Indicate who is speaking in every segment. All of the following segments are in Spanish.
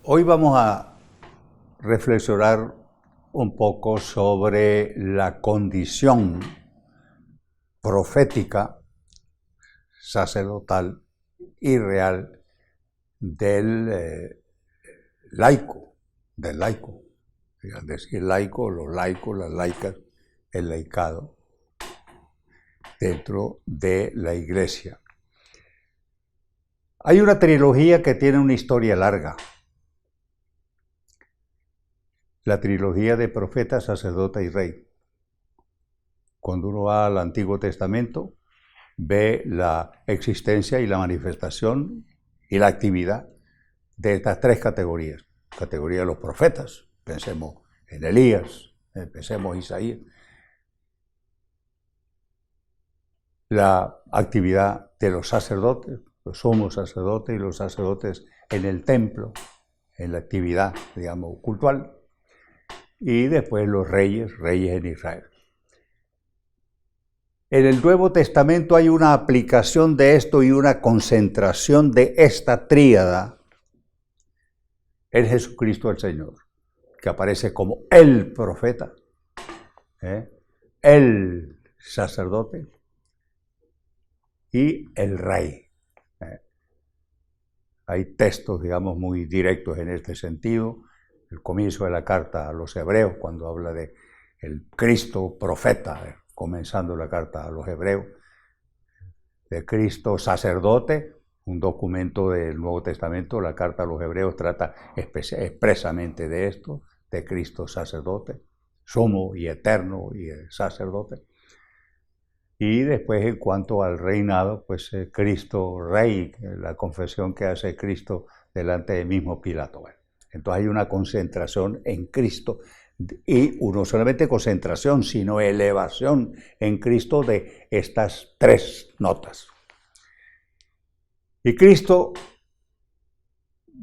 Speaker 1: Hoy vamos a reflexionar un poco sobre la condición profética, sacerdotal y real del laico, Es decir, laico, los laicos, las laicas, el laicado dentro de la iglesia. Hay una trilogía que tiene una historia larga. La trilogía de profeta, sacerdote y rey. Cuando uno va al Antiguo Testamento, ve la existencia y la manifestación y la actividad de estas tres categorías. Categoría de los profetas, pensemos en Elías, pensemos en Isaías. La actividad de los sacerdotes, los sumos sacerdotes y los sacerdotes en el templo, en la actividad, digamos, cultural. Y después los reyes en Israel. En el Nuevo Testamento hay una aplicación de esto y una concentración de esta tríada en Jesucristo el Señor, que aparece como el profeta, el sacerdote y el rey. Hay textos, digamos, muy directos en este sentido. El comienzo de la carta a los hebreos, cuando habla de el Cristo profeta, comenzando la carta a los hebreos, de Cristo sacerdote, un documento del Nuevo Testamento, la carta a los hebreos trata expresamente de esto, de Cristo sacerdote, sumo y eterno y sacerdote. Y después, en cuanto al reinado, pues Cristo rey, la confesión que hace Cristo delante del mismo Pilato. Bueno, entonces hay una concentración en Cristo, y no solamente concentración, sino elevación en Cristo de estas tres notas. Y Cristo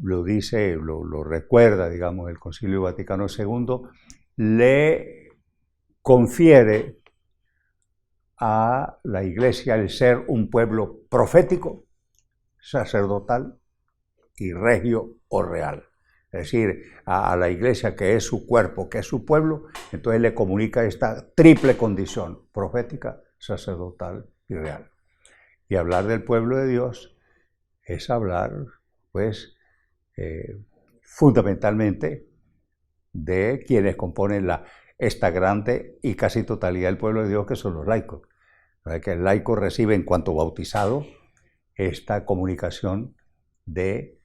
Speaker 1: lo dice, lo recuerda, digamos, el Concilio Vaticano II, le confiere a la Iglesia el ser un pueblo profético, sacerdotal y regio o real. Es decir, a la iglesia, que es su cuerpo, que es su pueblo, entonces le comunica esta triple condición, profética, sacerdotal y real. Y hablar del pueblo de Dios es hablar, pues, fundamentalmente de quienes componen esta grande y casi totalidad del pueblo de Dios, que son los laicos. Que el laico recibe, en cuanto bautizado, esta comunicación de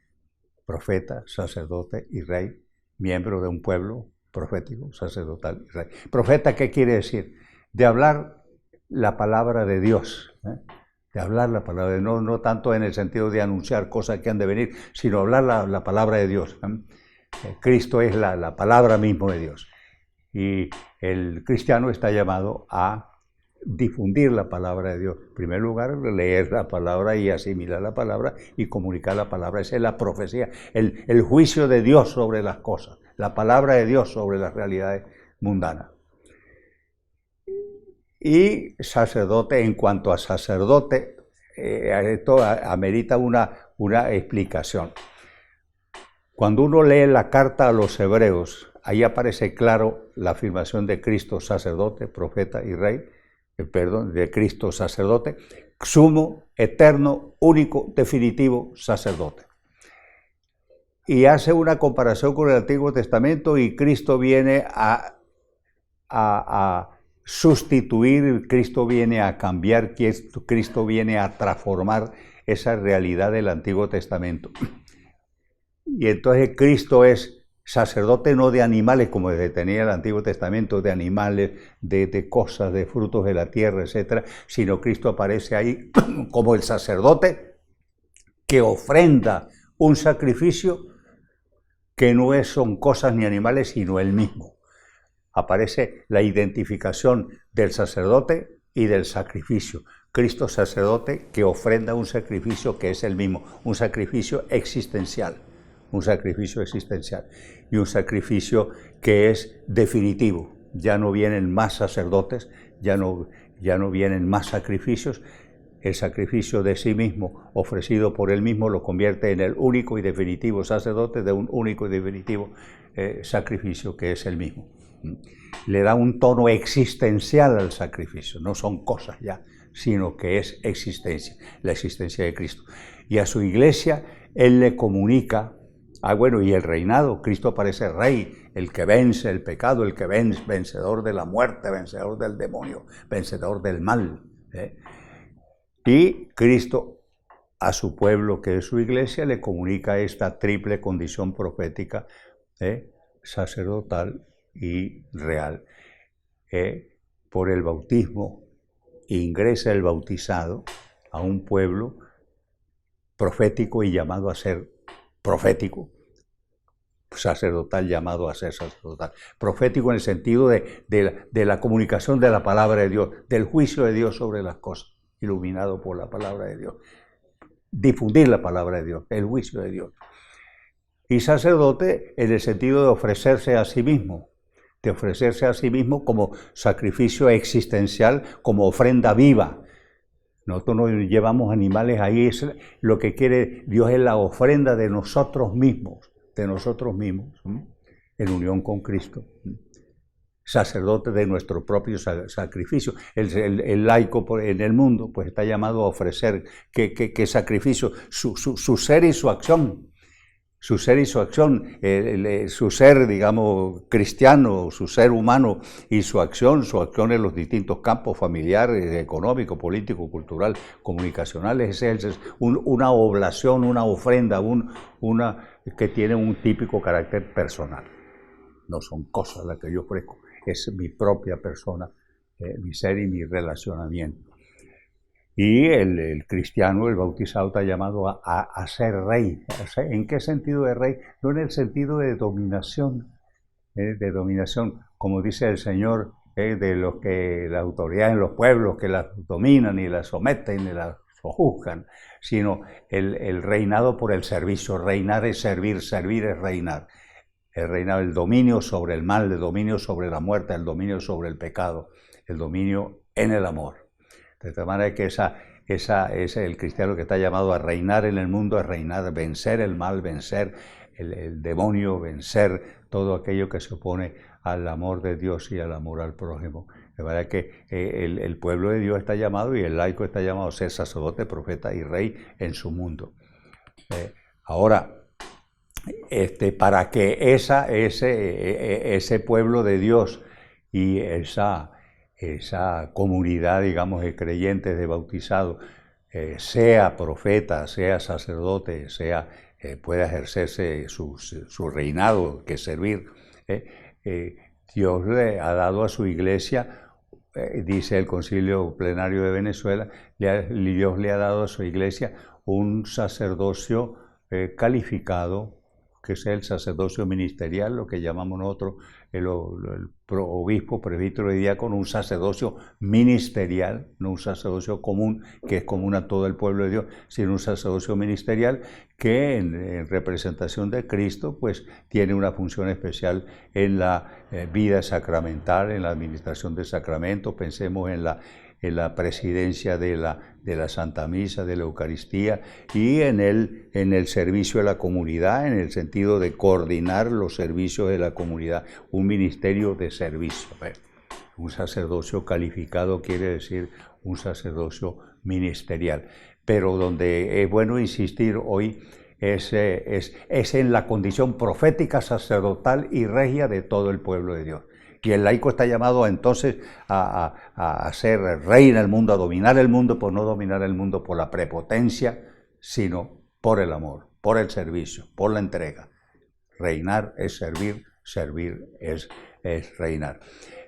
Speaker 1: profeta, sacerdote y rey, miembro de un pueblo profético, sacerdotal y rey. Profeta, ¿qué quiere decir? De hablar la palabra de Dios, de hablar la palabra de Dios, no tanto en el sentido de anunciar cosas que han de venir, sino hablar la palabra de Dios. Cristo es la palabra misma de Dios. Y el cristiano está llamado a difundir la palabra de Dios. En primer lugar, leer la palabra y asimilar la palabra y comunicar la palabra. Esa es la profecía, el juicio de Dios sobre las cosas, la palabra de Dios sobre las realidades mundanas. Y sacerdote, en cuanto a sacerdote, esto amerita una explicación. Cuando uno lee la carta a los hebreos, ahí aparece claro la afirmación de Cristo sacerdote, profeta y rey, de Cristo sacerdote, sumo, eterno, único, definitivo sacerdote. Y hace una comparación con el Antiguo Testamento, y Cristo viene a sustituir, Cristo viene a cambiar, Cristo viene a transformar esa realidad del Antiguo Testamento. Y entonces Cristo es sacerdote no de animales, como tenía el Antiguo Testamento, de animales, de cosas, de frutos de la tierra, etc., sino Cristo aparece ahí como el sacerdote que ofrenda un sacrificio que no son cosas ni animales, sino él mismo. Aparece la identificación del sacerdote y del sacrificio. Cristo sacerdote que ofrenda un sacrificio que es el mismo, un sacrificio existencial. Un sacrificio existencial y un sacrificio que es definitivo. Ya no vienen más sacerdotes, ya no vienen más sacrificios. el sacrificio de sí mismo ofrecido por él mismo lo convierte en el único y definitivo sacerdote de un único y definitivo sacrificio que es el mismo. Le da un tono existencial al sacrificio, no son cosas ya, sino que es existencia, la existencia de Cristo. Y a su iglesia él le comunica, bueno, y el reinado, Cristo aparece rey, el que vence el pecado, el que vence, vencedor de la muerte, vencedor del demonio, vencedor del mal. Y Cristo a su pueblo, que es su iglesia, le comunica esta triple condición profética, sacerdotal y real. Por el bautismo ingresa el bautizado a un pueblo profético y llamado a ser profético, sacerdotal llamado a ser sacerdotal, profético en el sentido de la comunicación de la palabra de Dios, del juicio de Dios sobre las cosas, iluminado por la palabra de Dios, difundir la palabra de Dios, el juicio de Dios. Y sacerdote en el sentido de ofrecerse a sí mismo, como sacrificio existencial, como ofrenda viva. Nosotros no llevamos animales ahí, es lo que quiere Dios es la ofrenda de nosotros mismos, en unión con Cristo. Sacerdote de nuestro propio sacrificio. El laico en el mundo pues está llamado a ofrecer que sacrificio, su ser y su acción. Su ser y su acción, su ser, digamos, cristiano, su ser humano y su acción en los distintos campos, familiar, económico, político, cultural, comunicacionales, es una oblación, una ofrenda, que tiene un típico carácter personal. No son cosas las que yo ofrezco, es mi propia persona, mi ser y mi relacionamiento. Y el cristiano, el bautizado, está llamado a ser rey. ¿En qué sentido de rey? No en el sentido de dominación, como dice el Señor, de los que la autoridad en los pueblos que las dominan y las someten y las sojuzgan, sino el reinado por el servicio. Reinar es servir, servir es reinar. El reinado, el dominio sobre el mal, el dominio sobre la muerte, el dominio sobre el pecado, el dominio en el amor. De tal manera que esa es el cristiano que está llamado a reinar en el mundo, a reinar, vencer el mal, vencer el demonio, vencer todo aquello que se opone al amor de Dios y al amor al prójimo. De manera que el pueblo de Dios está llamado y el laico está llamado a ser sacerdote, profeta y rey en su mundo. Ahora, para que ese pueblo de Dios y esa comunidad, digamos, de creyentes, de bautizados, sea profeta, sea sacerdote, pueda ejercerse su reinado, que servir. Dios le ha dado a su iglesia, dice el Concilio Plenario de Venezuela, Dios le ha dado a su iglesia un sacerdocio calificado, que es el sacerdocio ministerial, lo que llamamos nosotros el obispo, presbítero y diácono, un sacerdocio ministerial, no un sacerdocio común, que es común a todo el pueblo de Dios, sino un sacerdocio ministerial que en representación de Cristo, pues tiene una función especial en la vida sacramental, en la administración del sacramento. Pensemos en la presidencia de la Santa Misa, de la Eucaristía, y en el servicio de la comunidad, en el sentido de coordinar los servicios de la comunidad, un ministerio de servicio. Un sacerdocio calificado quiere decir un sacerdocio ministerial. Pero donde es bueno insistir hoy es en la condición profética, sacerdotal y regia de todo el pueblo de Dios. Y el laico está llamado entonces a ser rey en el mundo, a dominar el mundo, por no dominar el mundo por la prepotencia, sino por el amor, por el servicio, por la entrega. Reinar es servir, servir es reinar.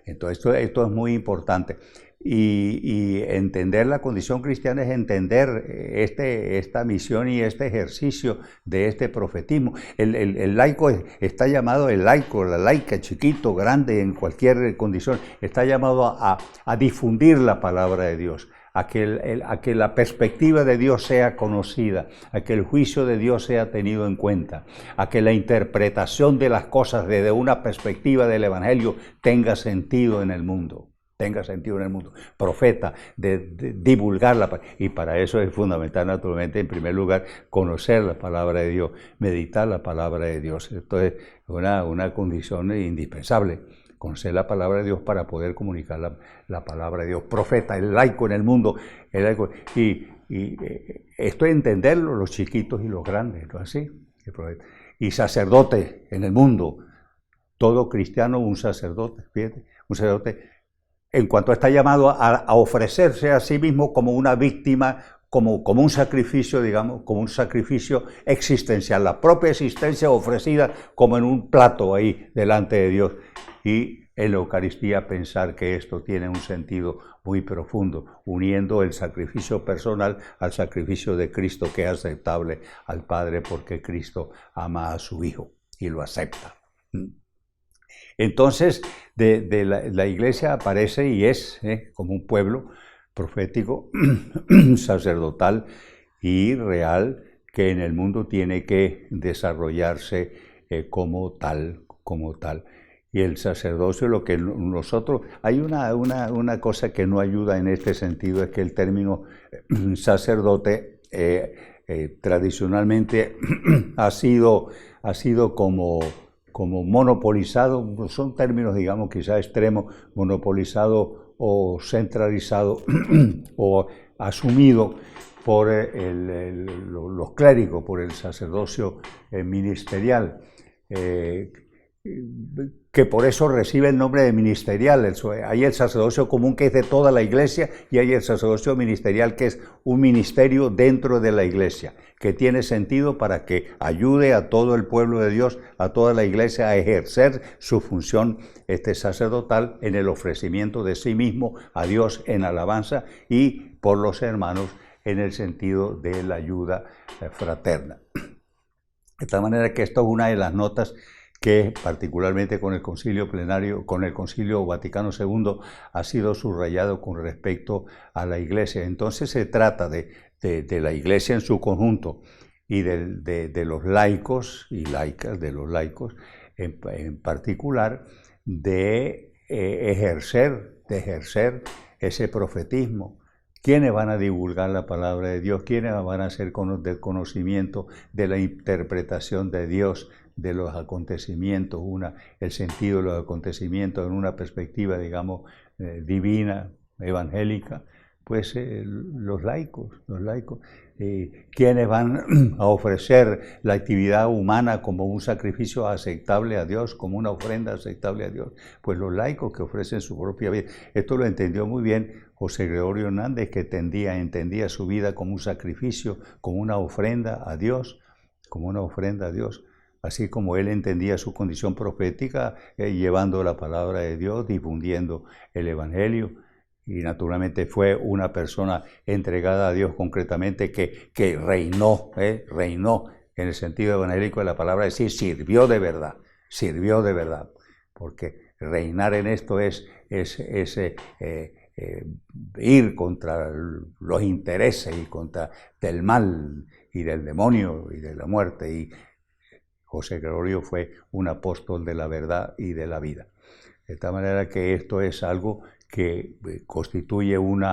Speaker 1: Entonces esto es muy importante. Y entender la condición cristiana es entender esta misión y este ejercicio de este profetismo. El laico está llamado, el laico, la laica, chiquito, grande, en cualquier condición, está llamado a difundir la palabra de Dios, a que la perspectiva de Dios sea conocida, a que el juicio de Dios sea tenido en cuenta, a que la interpretación de las cosas desde una perspectiva del Evangelio tenga sentido en el mundo. tenga sentido en el mundo. Profeta, de divulgar la palabra. Y para eso es fundamental, naturalmente, en primer lugar, conocer la palabra de Dios, meditar la palabra de Dios. Esto es una condición indispensable, conocer la palabra de Dios para poder comunicar la palabra de Dios. Profeta, el laico en el mundo, el laico. Y esto es entenderlo, los chiquitos y los grandes, ¿no es así? Y sacerdote en el mundo. Todo cristiano, un sacerdote, fíjate, un sacerdote, en cuanto está llamado a ofrecerse a sí mismo como una víctima, como un sacrificio, digamos, como un sacrificio existencial, la propia existencia ofrecida como en un plato ahí delante de Dios. Y en la Eucaristía pensar que esto tiene un sentido muy profundo, uniendo el sacrificio personal al sacrificio de Cristo, que es aceptable al Padre porque Cristo ama a su Hijo y lo acepta. Entonces, la Iglesia aparece y es como un pueblo profético, sacerdotal y real, que en el mundo tiene que desarrollarse como tal. Y el sacerdocio, lo que nosotros... Hay una cosa que no ayuda en este sentido, es que el término sacerdote tradicionalmente ha sido como monopolizado, son términos, digamos, quizás extremos, monopolizado o centralizado o asumido por los clérigos, por el sacerdocio ministerial, que por eso recibe el nombre de ministerial. Hay el sacerdocio común, que es de toda la Iglesia, y hay el sacerdocio ministerial, que es un ministerio dentro de la Iglesia, que tiene sentido para que ayude a todo el pueblo de Dios, a toda la Iglesia, a ejercer su función sacerdotal en el ofrecimiento de sí mismo a Dios en alabanza, y por los hermanos en el sentido de la ayuda fraterna. De tal manera que esto es una de las notas que particularmente con el Concilio Plenario, con el Concilio Vaticano II, ha sido subrayado con respecto a la Iglesia. Entonces se trata de la Iglesia en su conjunto y de los laicos y laicas, de los laicos en particular, de ejercer ese profetismo. ¿Quiénes van a divulgar la palabra de Dios? ¿Quiénes van a hacer del conocimiento, de la interpretación de Dios, de los acontecimientos, el sentido de los acontecimientos en una perspectiva, digamos, divina, evangélica? Pues los laicos. ¿Quiénes van a ofrecer la actividad humana como un sacrificio aceptable a Dios, como una ofrenda aceptable a Dios? Pues los laicos, que ofrecen su propia vida. Esto lo entendió muy bien José Gregorio Hernández, que entendía su vida como un sacrificio, como una ofrenda a Dios, así como él entendía su condición profética, llevando la palabra de Dios, difundiendo el Evangelio. Y naturalmente fue una persona entregada a Dios concretamente, que reinó en el sentido evangélico de la palabra, es decir, sirvió de verdad, porque reinar en esto es ir contra los intereses y contra del mal y del demonio y de la muerte. Y José Gregorio fue un apóstol de la verdad y de la vida. De tal manera que esto es algo que constituye un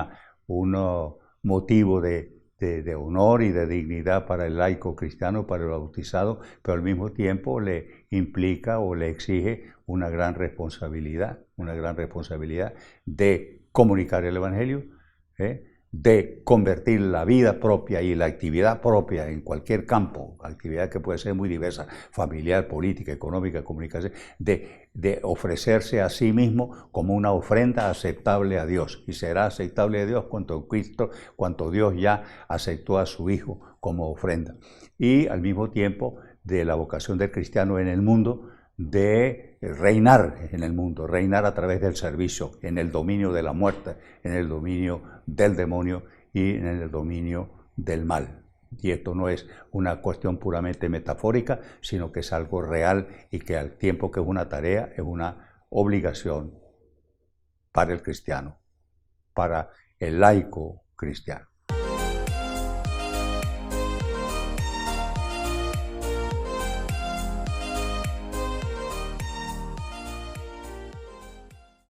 Speaker 1: motivo de honor y de dignidad para el laico cristiano, para el bautizado, pero al mismo tiempo le implica o le exige una gran responsabilidad de comunicar el Evangelio, de convertir la vida propia y la actividad propia en cualquier campo, actividad que puede ser muy diversa, familiar, política, económica, comunicación, de ofrecerse a sí mismo como una ofrenda aceptable a Dios. Y será aceptable a Dios cuanto Dios ya aceptó a su Hijo como ofrenda. Y al mismo tiempo de la vocación del cristiano en el mundo, de reinar en el mundo, reinar a través del servicio, en el dominio de la muerte, en el dominio del demonio y en el dominio del mal. Y esto no es una cuestión puramente metafórica, sino que es algo real, y que al tiempo que es una tarea, es una obligación para el cristiano, para el laico cristiano.